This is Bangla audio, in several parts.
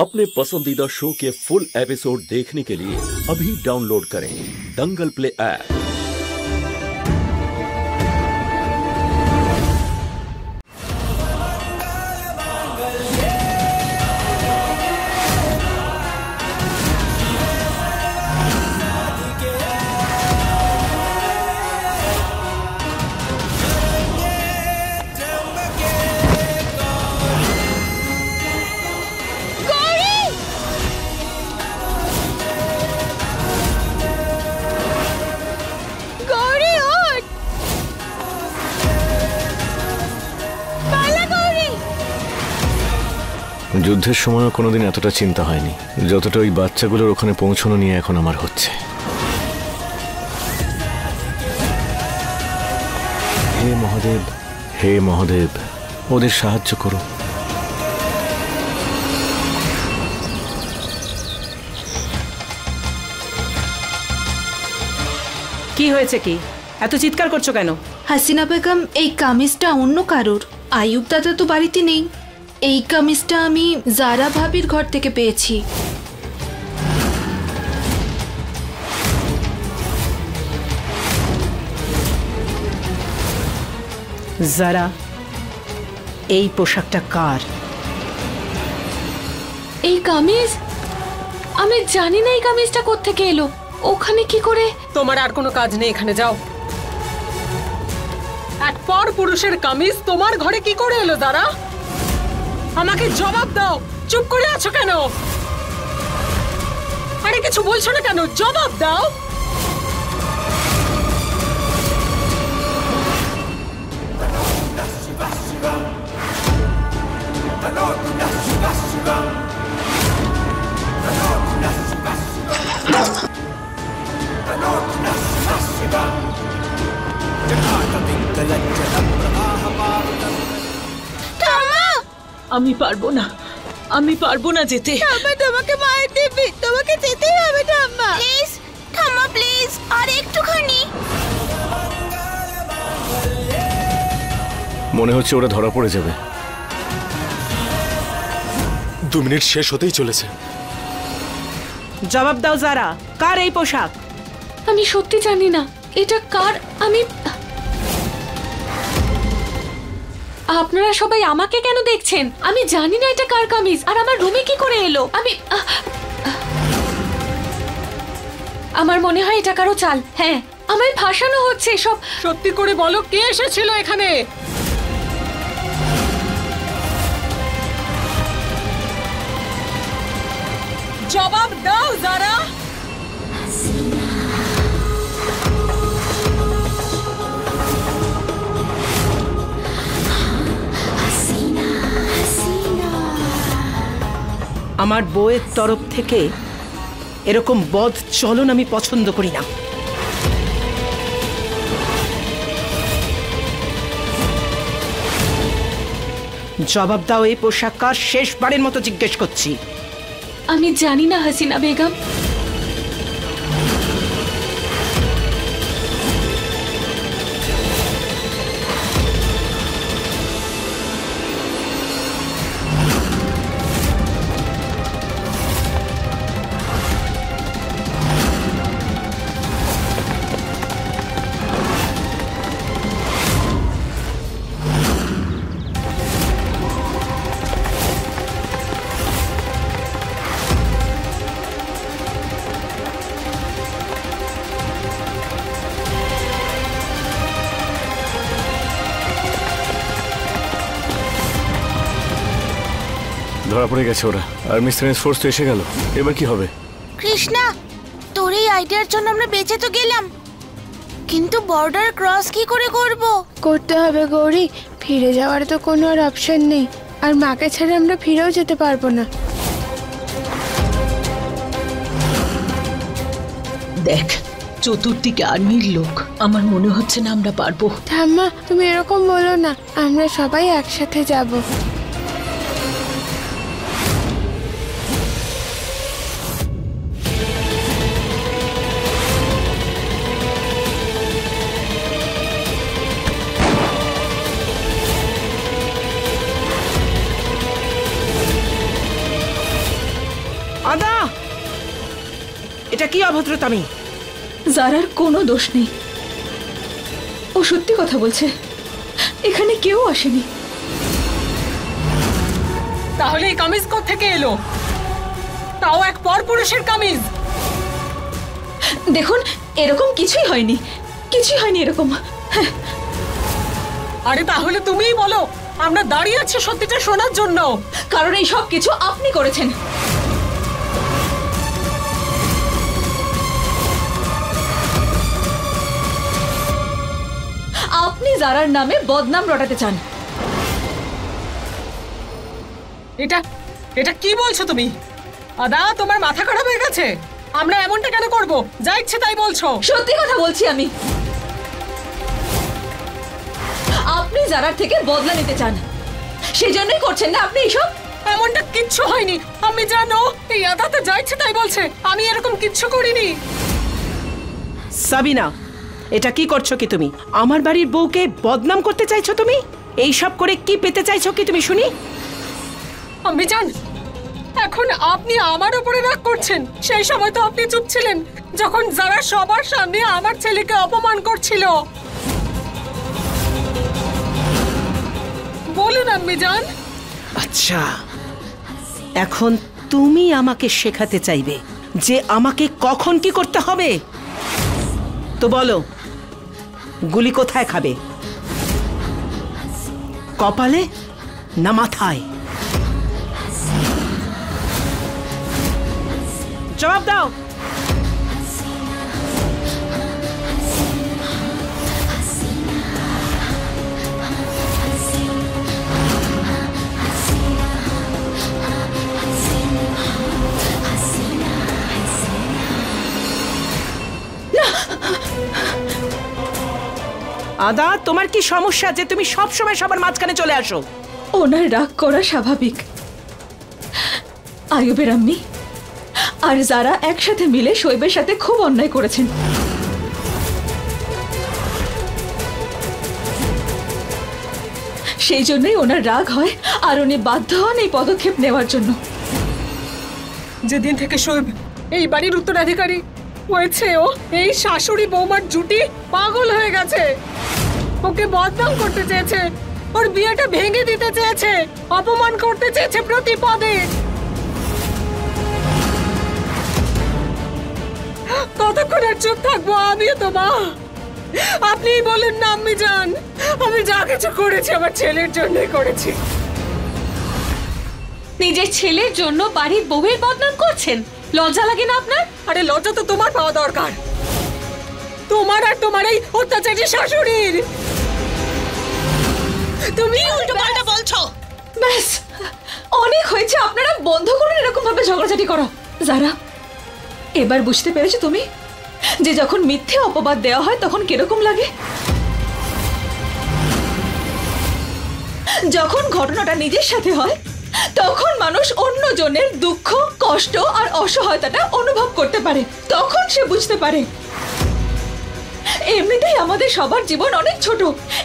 अपने पसंदीदा शो के फुल एपिसोड देखने के लिए अभी डाउनलोड करें दंगल प्ले ऐप। যুদ্ধের সময়ও কোনোদিন এতটা চিন্তা হয়নি যতটা ওই বাচ্চাগুলোর ওখানে পৌঁছানো নিয়ে এখন আমার হচ্ছে। হে মহাদেব, হে মহাদেব, ওদের সাহায্য করো। কি হয়েছে? কি এত চিৎকার করছো কেন? হাসিনা বেগম, এই কামিজটা অন্য কারোর। আয়ুব দাদা তো বাড়িতে নেই। এই কামিজটা আমি জারা ভাবির ঘর থেকে পেয়েছি। জারা, এই পোশাকটা কার? এই কামিজ? আমি জানি না এই কামিজটা কোত্থেকে এলো। ওখানে কি করে? তোমার আর কোনো কাজ নেই, এখানে যাও। এক পর পুরুষের কামিজ তোমার ঘরে কি করে এলো জারা? আমাকে জবাব দাও। চুপ করে আছো কেন? আরে কিছু বলছো না কেন? জবাব দাও। আমি পারবো না, আমি পারবো না যেতে। ঠাম্মা তোমাকে মার দেবে, তোমাকে যেতেই হবে ঠাম্মা। প্লিজ ঠাম্মা, প্লিজ আর একটুখানি। মনে হচ্ছে ওরা ধরা পড়ে যাবে। 2 মিনিট শেষ হতেই চলেছে। জবাব দাও জারা, কার এই পোশাক? আমি সত্যি জানি না এটা কার। আপনারা সবাই আমাকে কেন দেখছেন? আমি জানি না এটা কার কামিজ আর আমার রুমে কি করে এলো। আমার মনে হয় এটা কারো চাল। হ্যাঁ, আমায় ফাঁসানো হচ্ছে সব। সত্যি করে বলো, কে এসেছিল এখানে? জবাব দাও জারা। আমার বউয়ের তরফ থেকে এরকম বদ চলন আমি পছন্দ করি না। জবাব দাও, এই পোশাক কার? শেষবারের মতো জিজ্ঞেস করছি। আমি জানি না হাসিনা বেগম। ধরা পড়ে গেছে ওরা, আর মিস্টার ফোর্স তো এসে গেল। এবার কি হবে? কৃষ্ণা, তোর এই আইডিয়ার জন্য আমরা বেঁচে তো গেলাম, কিন্তু বর্ডার ক্রস কি করে করব? করতে হবে গৌরী, ফিরে যাওয়ার তো কোনো আর অপশন নেই। আর মাকে ছেড়ে আমরা ফিরেও যেতে পারবো না। দেখ, চতুর্দিকে আর্মির লোক, আমার মনে হচ্ছে না আমরা পারবো। ঠাম্মা, তুমি এরকম বলো না, আমরা সবাই একসাথে যাব। আদা, এটা কি অভদ্রতামি? জারার কোনো দোষ নেই, ও সত্যি কথা বলছে, এখানে কেউ আসেনি। তাহলে এই কামিজ কোত্থেকে এলো? তাও এক পরপুরুষের কামিজ। দেখুন, এরকম কিছুই হয়নি, কিছুই হয়নি এরকম। হ্যাঁ, আরে তাহলে তুমিই বলো, আমরা দাঁড়িয়ে আছি সত্যিটা শোনার জন্য। কারণ এই সব কিছু আপনি করেছেন। আপনি জারার নামে বদনাম রটাতে চান। এটা এটা কি বলছো তুমি? আদা, তোমার মাথা খারাপ হয়ে গেছে? আমরা এমনটা কেন করব? যা ইচ্ছে তাই বলছো। সত্যি কথা বলছি আমি। আপনি জারার থেকে বদলা নিতে চান, সেই জন্যই করছেন না আপনি এইসব। এমনটা কিচ্ছু হয়নি। আমি জানো এই আদা তো যা ইচ্ছে তাই বলছে, আমি এরকম কিচ্ছু করিনি। সাবিনা, এটা কি করছো কি তুমি? আমার বাড়ির বউকে বদনাম করতে চাইছো তুমি? এইসব করে কি পেতে চাইছো কি তুমি শুনি? আমি জান, এখন আপনি আমার উপরে রাগ করছেন। সেই সময় তো আপনি চুপ ছিলেন যখন যারা সবার সামনে আমার ছেলেকে অপমান করছিল। বলুন আম্মি জান। আচ্ছা, এখন তুমি আমাকে শেখাতে চাইবে যে আমাকে কখন কি করতে হবে? তো বলো, গুলি কোথায় খাবে? কপালে না মাথায়? জবাব দাও। আদা, তোমার কি সমস্যা যে তুমি সব সময় সবার মাঝখানে চলে আসো? ওনার রাগ করা স্বাভাবিক। আয়ুবের আম্মি আর যারা একসাথে মিলে শোয়েবের সাথে খুব অন্যায় করেছেন। সেই জন্যই ওনার রাগ হয় আর উনি বাধ্য হন এই পদক্ষেপ নেওয়ার জন্য। যেদিন থেকে শোয়েব এই বাড়ির উত্তরাধিকারী হয়েছে, ও এই শাশুড়ি বৌমার জুটি পাগল হয়ে গেছে। ওকে বদনাম করতে চেয়েছে, ওর বিয়েটা ভেঙে দিতে চেয়েছে, অপমান করতে চেয়েছে প্রতি পদে। কতক্ষণ আর চুপ থাকবো আমিও তো মা? আপনিই বলেন না আম্মি জান, আমি যা কিছু করেছি আমার ছেলের জন্যই করেছি। নিজের ছেলের জন্য বাড়ির বউয়ের বদনাম করছেন, লজ্জা লাগে না আপনার? আরে লজ্জা তো তোমার পাওয়া দরকার, তোমার আর তোমার এই অত্যাচারী শাশুড়ির। তুমি উল্টোপাল্টা বলছো। ব্যাস, অনেক হয়েছে। আপনারা বন্ধ করুন এরকম ভাবে ঝগড়াঝাটি করো। যারা, এবার বুঝতে পেরেছো তুমি যে যখন মিথ্যে অপবাদ দেওয়া হয় তখন কিরকম লাগে? যখন ঘটনাটা নিজের সাথে হয় তখন মানুষ অন্যজনের দুঃখ, কষ্ট আর অসহায়তাটা অনুভব করতে পারে, তখন সে বুঝতে পারে। এমনিতেই আমাদের সবার জীবন অনেক ছোট,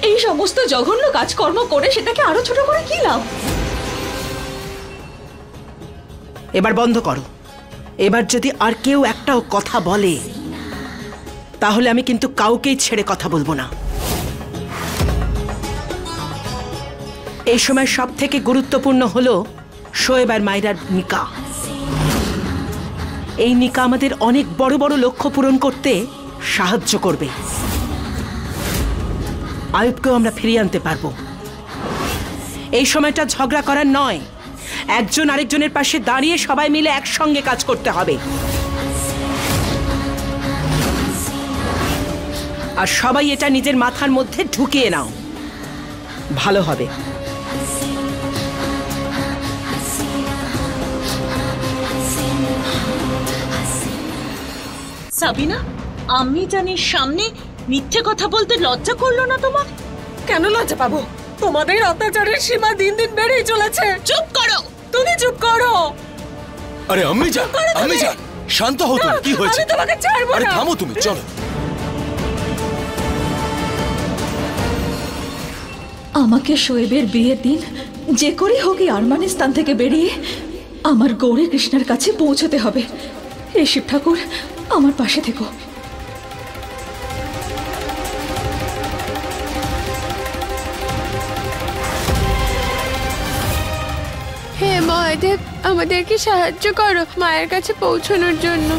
এই সমস্ত জঘন্য কাজকর্ম করে সেটাকে আরো ছোট করে কি লাভ? এবার বন্ধ করো। এবার যদি আর কেউ একটাও কথা বলে তাহলে আমি কিন্তু কাউকেই ছেড়ে কথা বলবো না। এই সময় সব থেকে গুরুত্বপূর্ণ হলো শোয়েব আর মায়রার নিকাহ। এই নিকাহ আমাদের অনেক বড় বড় লক্ষ্য পূরণ করতে সাহায্য করবে। আয়ুবকেও আমরা ফিরিয়ে আনতে পারবো। এই সময়টা ঝগড়া করার নয়, একজন আরেকজনের পাশে দাঁড়িয়ে সবাই মিলে একসঙ্গে কাজ করতে হবে। আর সবাই এটা নিজের মাথার মধ্যে ঢুকিয়ে নাও, ভালো হবে। সাবিনা, আমি জানি সামনে মিথ্যে কথা বলতে লজ্জা করলো না তোমার? কেন লজ্জা পাবো? তোমাদের অত্যাচারের সীমা দিন দিন বেড়েই চলেছে। চুপ করো, তুমি চুপ করো। আরে আম্মি জান, আম্মি জান, শান্ত হও তুমি। কি হয়েছে? আমি তোমাকে ছাড়বো না। আরে থামো তুমি, চলো। আমাকে শোয়েবের বিয়ের দিন যে করে হোক এই আরমানিস্তান থেকে বেরিয়ে আমার গৌরী কৃষ্ণের কাছে পৌঁছতে হবে। এই শিব ঠাকুর আমার পাশে থেকো। হে মহাদেব, আমাদেরকে সাহায্য করো মায়ের কাছে পৌঁছানোর জন্য।